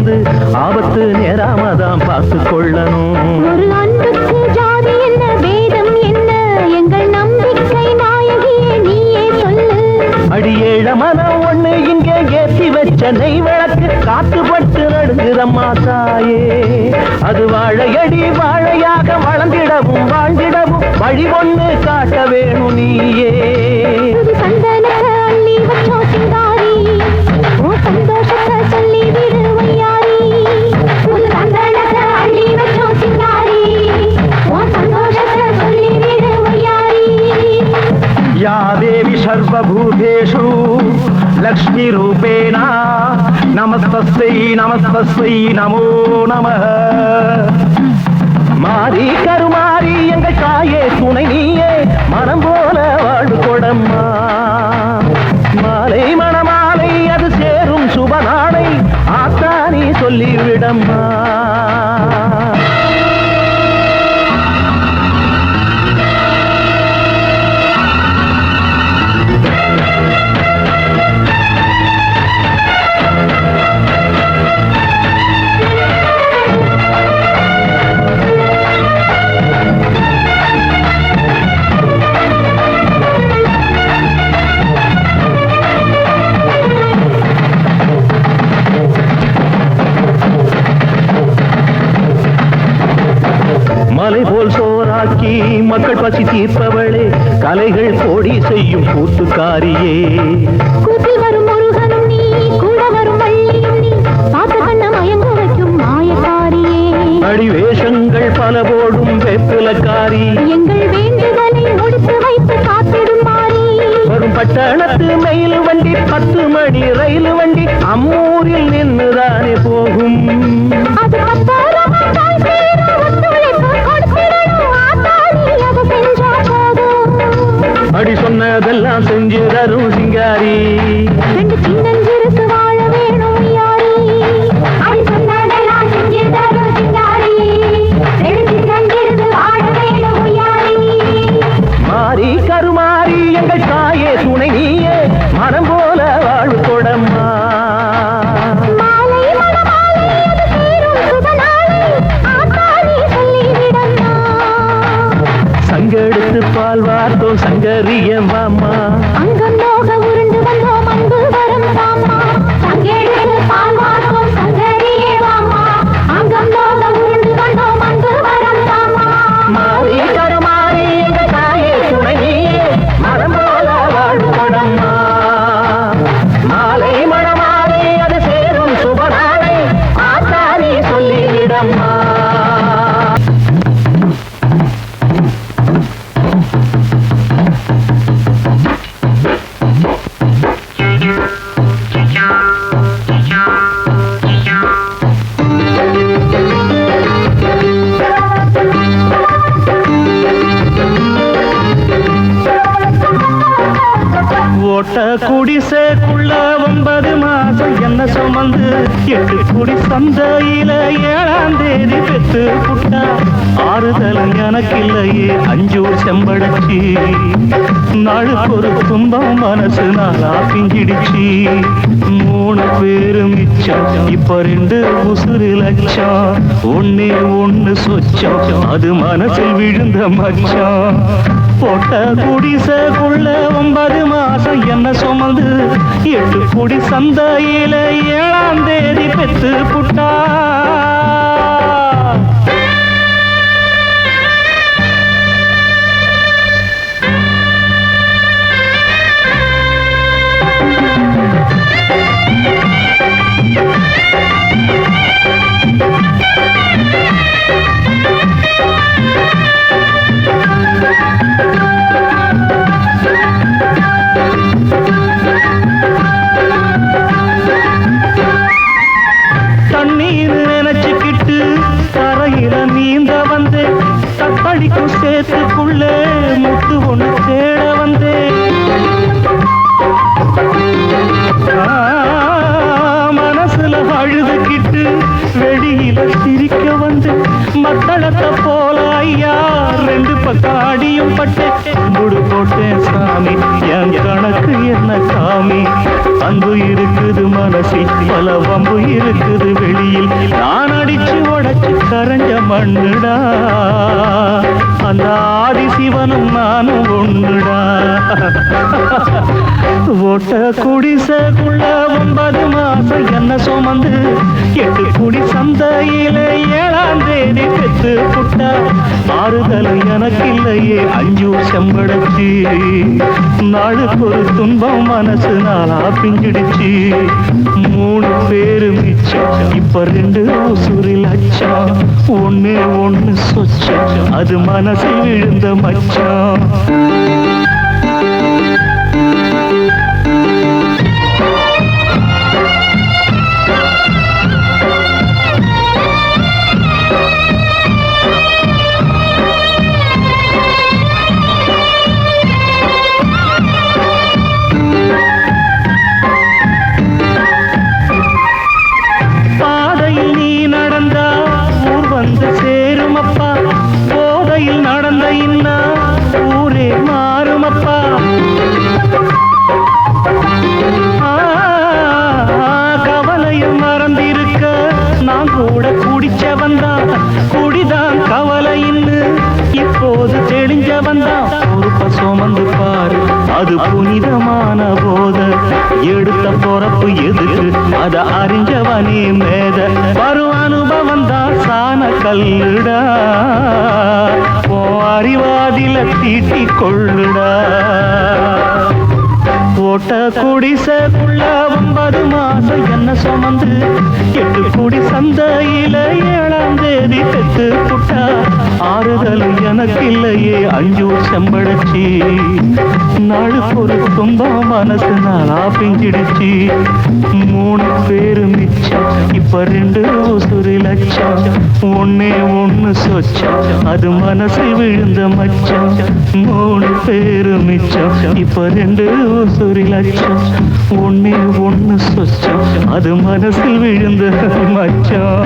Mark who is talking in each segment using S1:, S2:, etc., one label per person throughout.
S1: வந்து ஆபத்து நேராமதான் பார்த்து கொள்ளணும்.
S2: ஒரு அன்புக்கு ஜாதி என்ன, வேதம் என்ன, எங்கள் நம்பிக்கை நாயகியே நீயே சொல்லு.
S1: அடியேழ மனம் ஒண்ணு இங்கே ஏற்றி வச்ச நெய் விளக்கு காத்துப்பட்டு நடுங்குதம்மா தாயே. அது வாழையடி வாழையாக வளர்ந்திடவும் வாழ்ந்திடவும் வழி ஒண்ணு காட்ட வேணும் நீயே.
S2: சந்தனத்தை அள்ளி வச்சோ சிங்காரி, ஓ சந்தோஷத்தை சொல்லி விடு வையாரி. சந்தனத்தை அள்ளி வச்சோ சிங்காரி, ஓ சந்தோஷத்தை சொல்லி விடு வையாரி.
S1: या देवी सर्वभूतेषु लक्ष्मी रूपेण नमस्तस्यै नमस्तस्यै नमो नमः. மாறி கருமாறி எங்கள் தாயே துணை நீயே, மனம் போல வாழ்வு கொடம்மா. மாலை மணமாலை அது சேரும் சுபநாளை ஆத்தானி சொல்லிவிடம்மா. மலை போல் சோறாக்கி மக்கள் பசி தீர்ப்பவளே, கலைகள் கோடி செய்யும் கூத்துக்காரியே.
S2: கூத்தில் வரும் முருகனும் நீ, கூட வரும் வள்ளியும் நீ, பார்த்து கண்ண மயங்க வைக்கும் மாயக்காரியே.
S1: அடிவேஷங்கள் பல போடும் வெப்பிலக்காரி,
S2: எங்கள் வேண்டுதலை முடித்து வைத்து காத்திடும் மாறி.
S1: வரும் பட்டணத்து மெயில் வண்டி 10 மணி ரயில் வண்டி அம்மூரில் நின்றுதானே போகும்.
S2: அது
S1: அடி சொன்னதெல்லாம் செஞ்சு தரும் சிங்காரி.
S2: ரெண்டு சின்னஞ்சிறுக்கு வாழ வேணும் யாரி. அடி சொன்னதெல்லாம் செஞ்சு தரும் சிங்காரி, ரெண்டு சின்னஞ்சிறுக்கு வாழ வேணும் யாரி.
S1: மாறி கருமாறி எங்கள் தாயே துணை நீயே, மனம் போல வாழ்வு கொடம்மா.
S2: மாலை மணமாலை அது சேரும் சுபநாளை ஆத்தானி சொல்லிவிடம்மா.
S1: சங்கெடுத்து பால் வார்த்தோம் சங்கரிய மாமா,
S2: அங்கம் நோக உருண்டு வந்தோம் அன்பு வரம் தாமா. சங்கெடுத்து பால் வார்த்தோம் சங்கரியே வாமா, அங்கம் நோக உருண்டு வந்தோம் அன்பு வரம் தாமா.
S1: மாறி கருமாறி எங்கள் தாயே துணை நீயே, மனம் போல வாழ்வு கொடம்மா. மாலை மணமாலை அது சேரும் சுபநாளை ஆத்தானி சொல்லிவிடம்மா. ஓட்ட குடிசைக்குள்ள 9 மாசம் என்ன சுமந்து 8 குடி சந்தையில 7ஆம் தேதி பெத்து புட்டா. ஆறுதல் எனக்கு இல்லையே அஞ்சூர் செம்படச்சி, நாளுக்கு ஒரு துன்பம் மனசு நாளா பிஞ்சிடுச்சு. 3 பேரு மிச்சம் இப்ப 2 உசுறு லட்சம். ஒன்னே ஒண்ணு சொச்சம் அது மனசில் விழுந்த மச்சம். போட்ட குடிசைக்குள்ள 9 மாசம் என்ன சுமந்து 8 குடி சந்தையில 7ஆம் தேதி பெத்து புட்டா. தண்ணீர் நினைச்சுக்கிட்டு கரையில நீந்த வந்து, தத்தளிக்கும் சேத்துக்குள்ள முத்து ஒண்ணு தேட வந்தேன். மனசுல அழுதுகிட்டு வெளியில சிரிக்க வந்து, மத்தளத்தை போல ஐயா 2 பக்கம் அடியும் பட்டேன். முடு போட்டேன் சாமி, என் கணக்கு என்ன சாமி. அன்பு இருக்குது மனசில், பல வம்பு இருக்குது வெளியில். மண்ணுடா அந்த ஆதிசிவனும் நானும் ஒண்ணுடா ஓட்ட குடிசைக்குள்ள 9 மாசம் என்ன சுமந்து 8 குடி சந்தையில 7ஆம் தேதி பெத்து புட்டா ஆறுதல் எனக்கு இல்லையே 5 செம்படச்சு நாளுக்கு ஒரு துன்பம் மனசு நாளா பிஞ்சிடுச்சு 3 பேரு மிச்சம் இப்ப 2 உசுரில் அச்சம் ஒண்ணு சொச்சம் அது மனசில் விழுந்த மச்சம் பாதையில் நீ நடந்தா ஊர் வந்து சேருமப்பா போதையில் நடந்த இன்னா ஊரே மாறுமப்பா கவலையும் மறந்திருக்க நான் கூட குடிச்சவன்தான் குடிதான் கவலைன்னு இப்போது தெளிஞ்சவன்தான் பொறுப்ப சுமந்து பாரு அது புனிதமான போத எடுத்த பொறப்பு எதுக்கு அத அறிஞ்சவனே மேத வரும் அனுபவம் தான் சாண கல்லுடா ஓ அறிவாதில தீட்டிக் கொள்ளுடா ஓட்ட குடிசைக்குள்ள 9 மாசம் என்ன சுமந்து 8 குடி சந்தையில 7ஆம் தேதி பெத்து புட்டா ஆறுதல் எனக்கு இல்லையே 5 செம்படச்சு நாளுக்கு ஒரு துன்பம் மனசு நாளா பிஞ்சிடுச்சு 3 பேரு மிச்சம் இப்ப 2 உசுரி லட்சம் ஒண்ணு சொச்சம் அது மனசில் விழுந்த மச்சம் 3 பேரு மிச்சம் இப்ப 2 உசுரி லட்சம் ஒண்ணு சொச்சம் அது மனசில் விழுந்த மச்சம்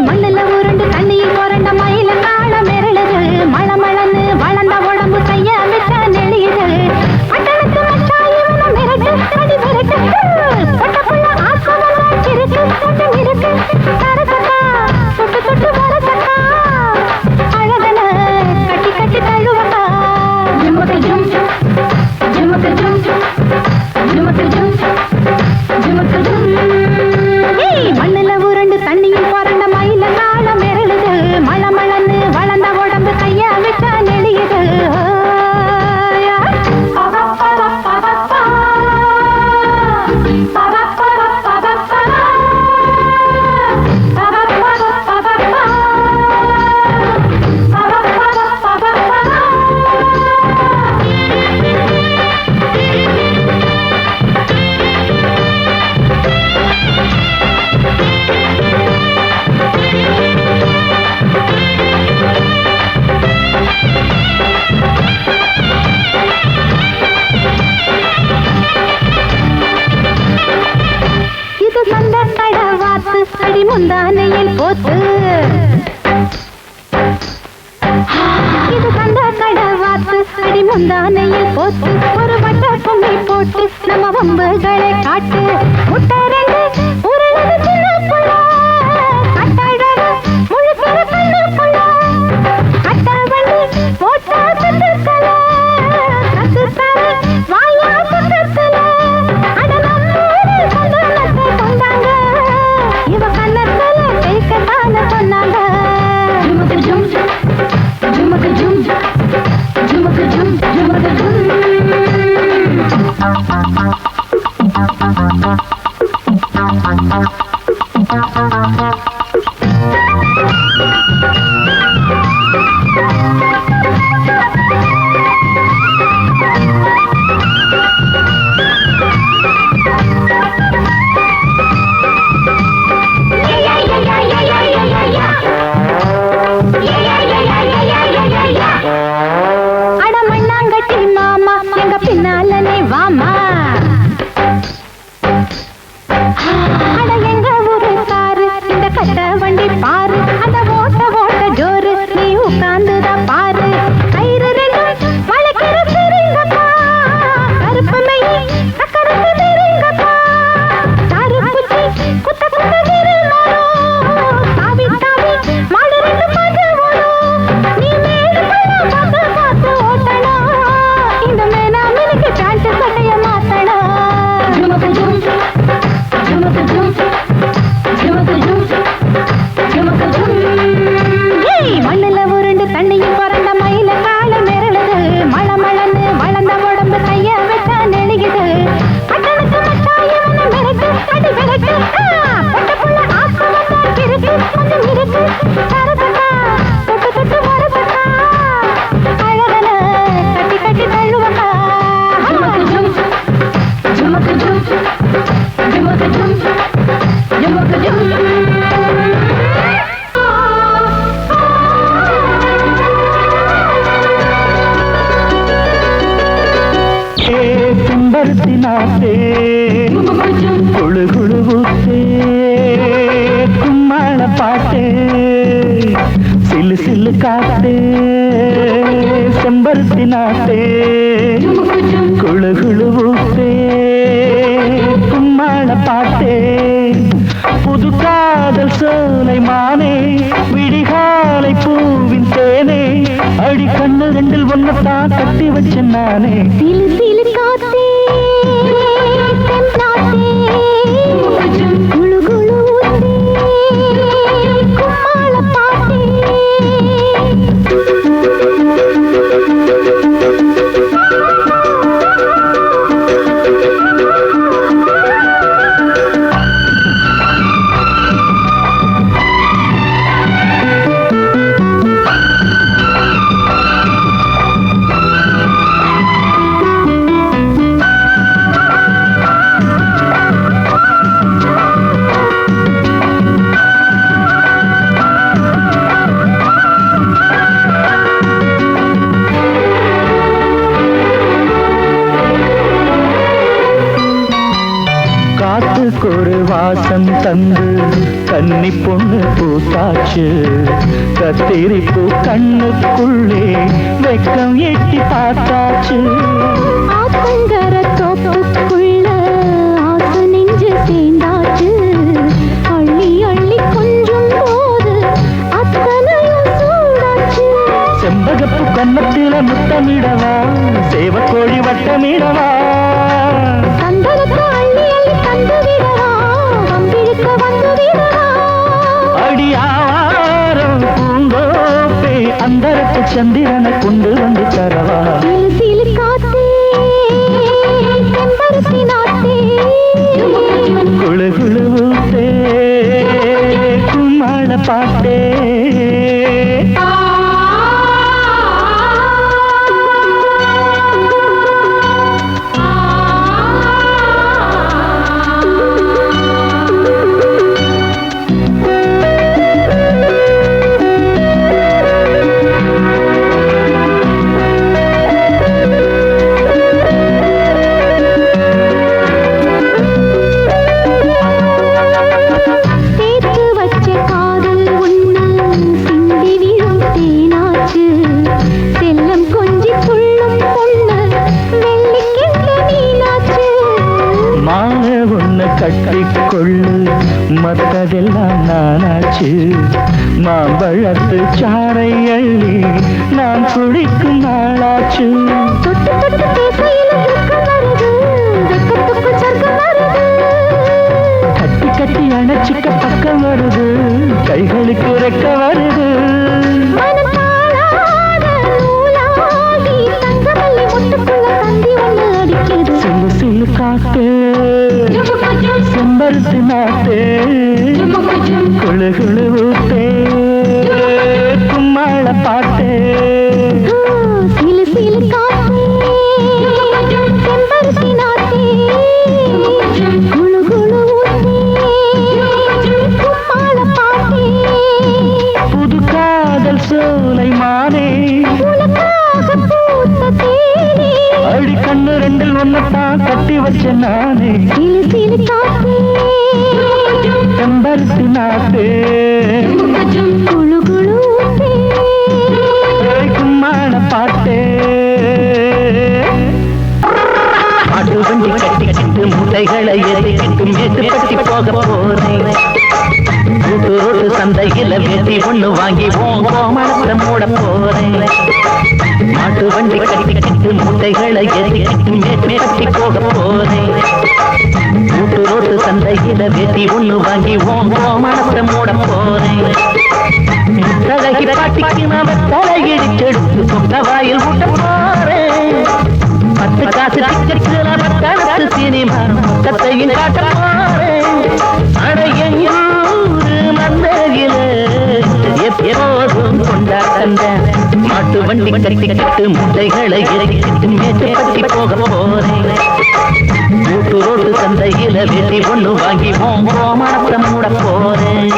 S2: மண்ணுல உருண்டு தண்ணியில் புரண்ட மயில கால மிரளுது மளமளன்னு வளர்ந்த உடம்பு கைய விட்ட நெளியுது அட்டனுக்கு மச்சா இவன மிரட்டு அடி மிரட்டு பொட்டப்புள்ள ஆசவன சிறுக்கு கொஞ்சம் இருக்கு தரசக்கா தொட்டு தொட்டு வரசக்கா அழகன கட்டி கட்டி தழுவக்கா ஜிமுக்கு ஜும் ஜிமுக்கு ஜும் ஜிமுக்கு ஜும் ஜிமுக்கு ஜும் மண்ணுல உருண்டு தண்ணியில் புரண்ட மயில கால மிரளுது மளமளன்னு வளர்ந்த உடம்பு கைய விட்ட நெளியுது இது சந்த கடவாத்து அடி முந்தானையில் போத்து இது சந்த கடவாத்து அடி முந்தானையில் போத்து ஒரு வட்ட பொம்மை போட்டு நம்ம வம்புகளை காட்டு முட்டை 2 உருளது சின்ன புள்ள கட்டழக முழுக்கிற கண்ணு புள்ள கட்ட வண்டி போட்டா சுத்துக்கல கத்துத்தர வாயா சுத்துக்கல அட நம்ம சந்தனத்தை கொண்டாங்க இவ கண்ணத்துல கேட்கத்தான சொன்னாங்க ஜுமுக்கு ஜும் ஜுமுக்கு ஜும் ஜுமுக்கு ஜும் ஜுமுக்கு ஜும் அட எங்க ஊரு காரு இந்த கட்ட வண்டி பாரு அந்த ஓட்ட ஓட்ட ஜோரு நீ உட்கார்ந்துதான் பாரு கயிறு ரெண்டும் வளைக்கிற சிறுங்கப்பா கருப்பு மெய் சக்கரத்து நெருங்கப்பா தாரு குச்சி குத்த குத்த விருந்தாரும் தாவி தாவி மாடு ரெண்டு பாஞ்சு ஓடும் நீ மேடு பள்ளம் பார்த்து பார்த்து ஓட்டணும் இந்த மேனா மினுக்கு பேண்ட் சட்டைய மாத்தணும் ஜுமக்கு ஜும் ஜுமக்கு ஜும் ஜுமக்கு ஜும் ஜுமக்கு ஜும் ஏய் மண்ணுல உருண்டு தண்ணியும் பறந்த மயில கால மிரளுது மழை மழன்னு வளர்ந்த உடம்பு கைய வச்சா நெளிகுது பட்டணத்து மச்சான் இவனை மிரட்டு அடி விரட்டு பொட்ட புள்ள ஆசை வந்தா கிறுக்கு கொஞ்சம் இருக்கு தரதட்டா தொட்டு தொட்டு வரதட்டா அழகன கட்டி கட்டி தள்ளுவக்கா ஜுமக்கு ஜும் ஜுமக்கு ஜும் ஜுமக்கு ஜும் ஜுமக்கு ஜும்
S1: செம்பருத்தினாத்தே குழு குழுவுத்தே கும்மாள பாட்டே சில்லு சில்லு காத்தே செம்பருத்தினாத்தே குழு குழுவுத்தே கும்மாள பாட்டே புது காதல் சோலை மானே விடிகாலை பூவின் தேனே அடி கண்ணு ரெண்டில் ஒன்னத்தான் கட்டி வச்ச நானே
S2: சிலு சிலு காத்தே தென்னாத்தே குளு குளு ஊத்தே கும்மாள பாட்டே
S1: காத்துக்கு ஒரு வாசம் தந்து கன்னி பொண்ணு பூத்தாச்சு கத்திரிப்பு கண்ணுக்குள்ளே வெக்கம் எட்டி பார்த்தாச்சு
S2: ஆத்தங்கர தோப்புக்குள்ள ஆசை நெஞ்சு சேர்ந்தாச்சு அள்ளி அள்ளி கொஞ்சம் போது அத்தனையும் சூடாச்சு
S1: செம்பகப்பு கன்னத்தில முத்தமிடவா சேவக்கோழி வட்டமிடவா
S2: சந்தனத்தை அள்ளி அள்ளி தந்து விடவா வம்பிழுக்க வந்து விடவா
S1: அடியாரம் பூங்கோப்பே அந்தரத்து சந்திரனை கொண்டு வந்து தரவா
S2: சிலு சிலு காத்தே செம்பருத்தி நாத்தே
S1: குழு குழுவுத்தே கும்மாள பாட்டே
S2: சேர்த்து வச்ச காதல் ஒண்ணு சிந்தி விழும் தேனாச்சு செல்லம் கொஞ்சி துள்ளும் பொண்ணு வெள்ளிக்கிண்ட மீனாச்சு
S1: மாலை ஒண்ணு கட்டிக்கொள்ளு மத்ததெல்லாம் நானாச்சு மாம்பழத்து சாறை அள்ளி நான் குடிக்கும் நாளாச்சு
S2: தொட்டு தொட்டு பேசையில துக்கம் வருது வெக்கத்துக்கு சொர்க்கம் வருது
S1: கட்டி கட்டி அணைச்சிக்க பக்கம் வருது கைகளுக்கு ரெக்க வருது
S2: மனம் தாழாத நூலாகி தங்கமல்லி முட்டுக்குள்ள தந்தி ஒண்ணு அடிக்குது
S1: சில்லு சில்லு காத்து செம்பருத்தி நாத்தே குழு குழு ஊத்தே கும்மாள பாட்டே
S2: சிலு சிலு காத்தே செம்பருத்தி நாத்தே குளு குளு ஊத்தே கும்மாள பாட்டே
S1: புது காதல் சோலை மானே
S2: உனக்காக பூத்த தேனே
S1: அடி கண்ணு ரெண்டில் ஒன்னத்தான் கட்டி வச்ச நானே
S2: சிலு சிலு காத்தே
S1: மேட்டுப்பட்டி போக போறேன். கூட்டு ரோட்டு சந்தையில வேட்டி ஒண்ணு வாங்கி கோமணத்தை மூட போறேன். மாட்டு வண்டி கட்டிக்கிட்டு மூட்டைகளை ஏற்றிக்கிட்டு மேட்டுப்பட்டி போக போறேன். கூட்டு ரோட்டு சந்தையில வேட்டி ஒண்ணு வாங்கி கோமணத்தை மூட போறேன். தலைகி பாட்டிக்கு நாம தலையிடிச்செடுத்து சொந்த வாயில் ஊட்ட போறேன். 10 காசு டிக்கெட்டுல பட்டணத்து சினிமா மொத்தத்தையும் காட்ட போறேன். அடையூரு மந்தையில எப்போதும் கொண்டாட்டந்த மாட்டு வண்டி கட்டிக்கிட்டு முட்டைகளை இறக்கிட்டு மேட்டுப்பட்டி போக போறேன். கூட்டு ரோட்டு சந்தையில வேட்டி ஒண்ணு வாங்கி கோமணத்தை மூட போறேன்.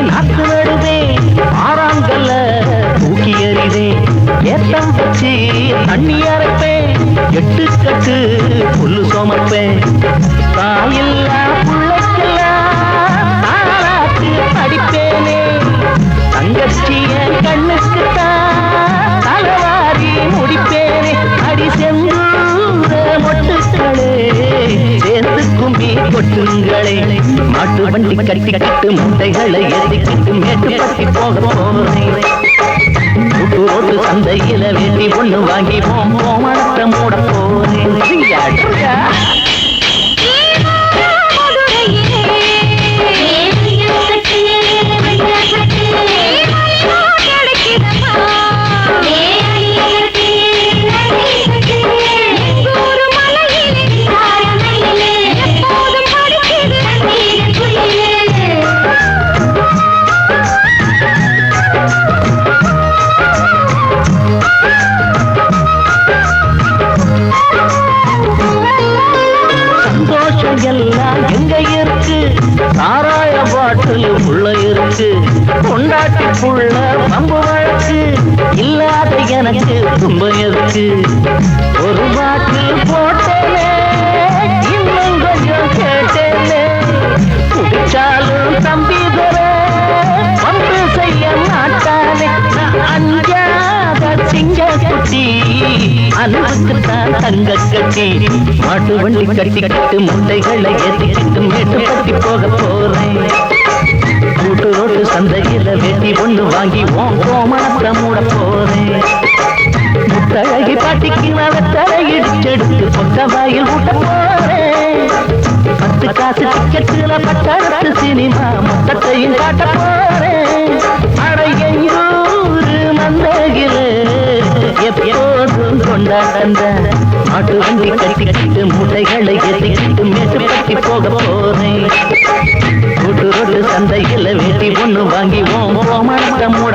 S1: நாத்து நடுவேன், ஆறாங்கல்ல தூக்கி எறிவேன். ஏத்தம் வச்சு தண்ணி அரைப்பேன், 8 கட்டு புல்லு சுமப்பேன். தாயில்லா புள்ளைக்கெல்லாம் தாராட்டு படிப்பேனே. தங்கச்சிய கண்ணுக்கு தான் தலைவாரி முடிப்பேனே. அடி செந்தூர மொட்டுக்களே சேர்ந்து கும்பி கொட்டுங்களே. மாட்டு வண்டி கட்டிக்கிட்டு முட்டைகளை ஏற்றிக்கிட்டு மேட்டுப்பட்டி போக போறேன். கூட்டு ரோட்டு சந்தையில வேட்டி ஒண்ணு வாங்கி கோமணத்தை மூட போறேன். எல்லாம் எங்க இருக்கு, சாராய பாட்டில் உள்ள இருக்கு. கொண்டாட்டி புள்ள பம்பு வழக்கு இல்லாத எனக்கு துன்பம் இருக்கு. ஒரு பாட்டில் போட்டேனே, இன்னும் கொஞ்சம் கேட்டேனே. குடிச்சாலும் தம்பி தர பம்பு செய்ய மாட்டானே. அஞ்சாத சிங்க குட்டி அன்புக்குத்தான் தங்க கட்டி. மாட்டு வண்டி கட்டிக்கிட்டு முட்டைகளை ஏற்றிக்கிட்டு மேட்டுப்பட்டி போக போறேன். கூட்டு ரோட்டு சந்தையில வேட்டி ஒண்ணு வாங்கி கோமணத்தை மூட போறேன். முத்தழகி பாட்டிக்கு நான் தலையிடிச்செடுத்து சொந்த வாயில் ஊட்ட போறேன். 10 காசு டிக்கெட்டுல பட்டணத்து சினிமா மொத்தத்தையும் காட்ட போறேன். அடையூரு மந்தையில எப்போதும் கொண்டாட்டந்த மாட்டு வண்டி கட்டிக்கிட்டு மூட்டைகளை ஏற்றிக்கிட்டு மேட்டுப்பட்டி போக போறேன். கூட்டு ரோட்டு சந்தையில வேட்டி ஒண்ணு வாங்கி கோமணத்தை மூட